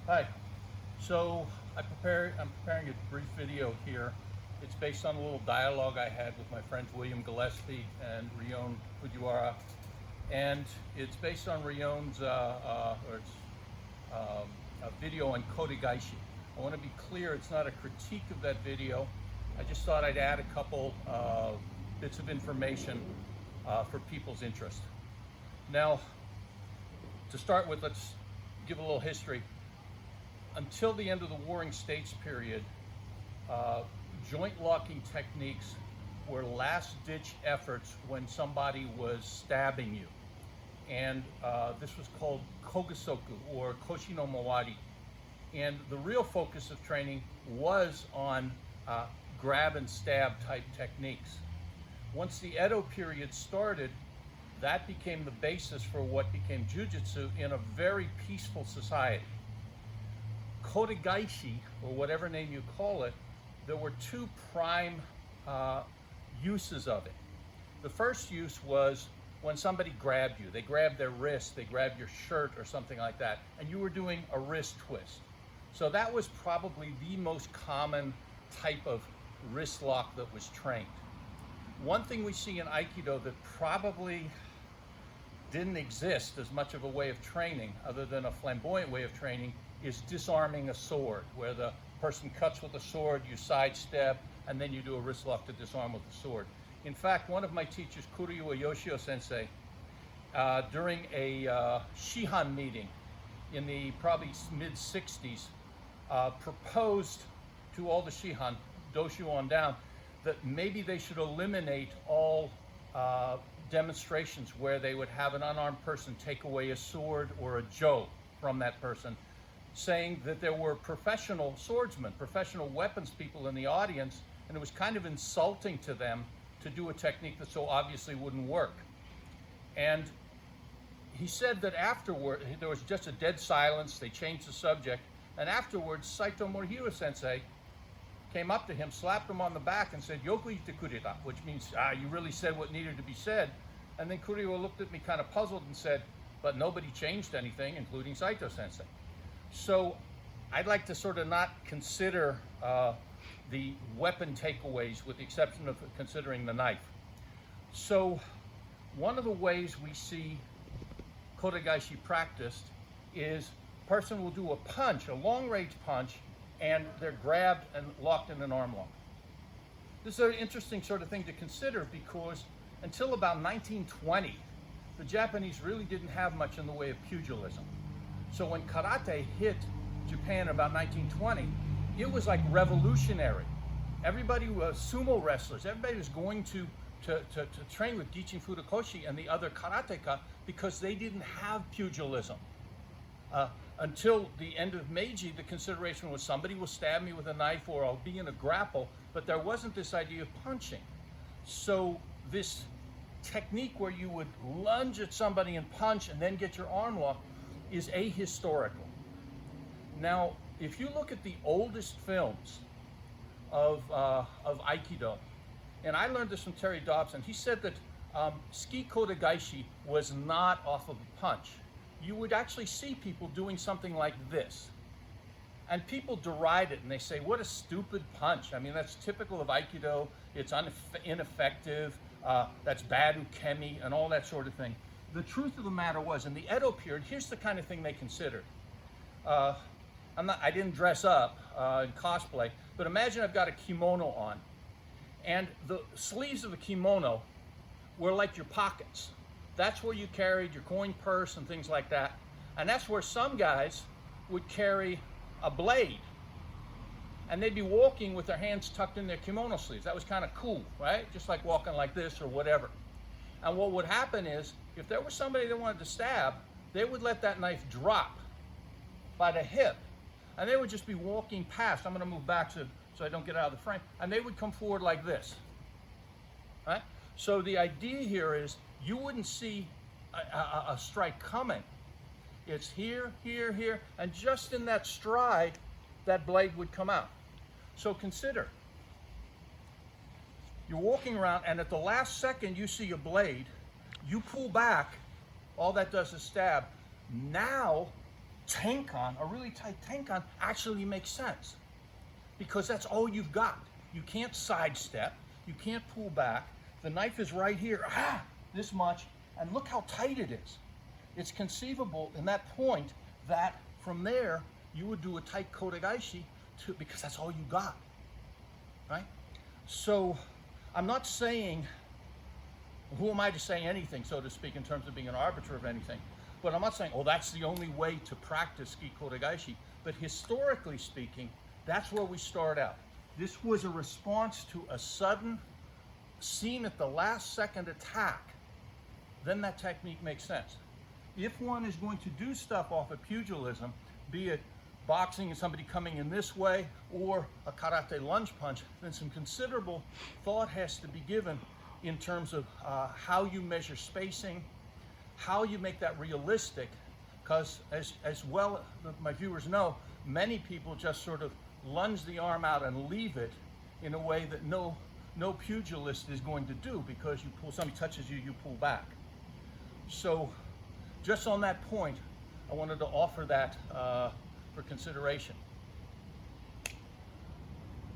Hi. So I'm preparing a brief video here. It's based on a little dialogue I had with my friends William Gillespie and Rionne Fujiwara, and it's based on Rionne's a video on kotegaeshi. I want to be clear, it's not a critique of that video. I just thought I'd add a couple bits of information for people's interest. Now, to start with, let's give a little history. Until the end of the Warring States period, joint locking techniques were last-ditch efforts when somebody was stabbing you. And this was called kogesoku, or koshi no mawari. And the real focus of training was on grab and stab type techniques. Once the Edo period started, that became the basis for what became jujitsu in a very peaceful society. Kotegaeshi, or whatever name you call it, there were two prime uses of it. The first use was when somebody grabbed you. They grabbed their wrist, they grabbed your shirt or something like that, and you were doing a wrist twist. So that was probably the most common type of wrist lock that was trained. One thing we see in Aikido that probably didn't exist as much of a way of training, other than a flamboyant way of training, is disarming a sword, where the person cuts with a sword, you sidestep, and then you do a wrist lock to disarm with the sword. In fact, one of my teachers, Kuryu Yoshio sensei, during a Shihan meeting in the probably mid-60s, proposed to all the Shihan, Doshu on down, that maybe they should eliminate all demonstrations where they would have an unarmed person take away a sword or a jo from that person, saying that there were professional swordsmen, professional weapons people in the audience, and it was kind of insulting to them to do a technique that so obviously wouldn't work. And he said that afterward, there was just a dead silence, they changed the subject, and afterwards, Saito Morihiro sensei came up to him, slapped him on the back, and said, "Yoku ite kureta," which means, you really said what needed to be said. And then Kuryu looked at me kind of puzzled and said, "But nobody changed anything, including Saito sensei." So I'd like to sort of not consider the weapon takeaways, with the exception of considering the knife. So one of the ways we see kotegaeshi practiced is a person will do a punch, a long-range punch, and they're grabbed and locked in an arm lock. This is an interesting sort of thing to consider, because until about 1920, the Japanese really didn't have much in the way of pugilism. So when karate hit Japan about 1920, it was like revolutionary. Everybody was sumo wrestlers. Everybody was going to train with Gichin Furukoshi and the other karateka, because they didn't have pugilism. Until the end of Meiji, the consideration was somebody will stab me with a knife or I'll be in a grapple, but there wasn't this idea of punching. So this technique where you would lunge at somebody and punch and then get your arm locked is ahistorical. Now, if you look at the oldest films of Aikido, and I learned this from Terry Dobson, he said that ski kotegaeshi was not off of a punch. You would actually see people doing something like this. And people deride it and they say, what a stupid punch. I mean, that's typical of Aikido. It's ineffective. That's bad ukemi and all that sort of thing. The truth of the matter was, in the Edo period, here's the kind of thing they considered. I didn't dress up in cosplay, but imagine I've got a kimono on, and the sleeves of the kimono were like your pockets. That's where you carried your coin purse and things like that. And that's where some guys would carry a blade. And they'd be walking with their hands tucked in their kimono sleeves. That was kind of cool, right? Just like walking like this or whatever. And what would happen is, if there was somebody that wanted to stab, they would let that knife drop by the hip. And they would just be walking past. I'm going to move back so I don't get out of the frame. And they would come forward like this. Right? So the idea here is, you wouldn't see a strike coming. It's here, here, here, and just in that stride, that blade would come out. So consider, you're walking around, and at the last second you see a blade, you pull back, all that does is stab. Now tenkan, a really tight tenkan, actually makes sense. Because that's all you've got. You can't sidestep, you can't pull back. The knife is right here, this much, and look how tight it is. It's conceivable in that point that from there, you would do a tight kotegaeshi because that's all you got, right? So I'm not saying, who am I to say anything, so to speak, in terms of being an arbiter of anything? But I'm not saying, oh, that's the only way to practice gi kotegaeshi. But historically speaking, that's where we start out. This was a response to a sudden, seen at the last second attack. Then that technique makes sense. If one is going to do stuff off of pugilism, be it boxing and somebody coming in this way or a karate lunge punch, then some considerable thought has to be given in terms of how you measure spacing, how you make that realistic, because as well my viewers know, many people just sort of lunge the arm out and leave it in a way that no pugilist is going to do, because you pull, somebody touches you, you pull back. So just on that point, I wanted to offer that for consideration.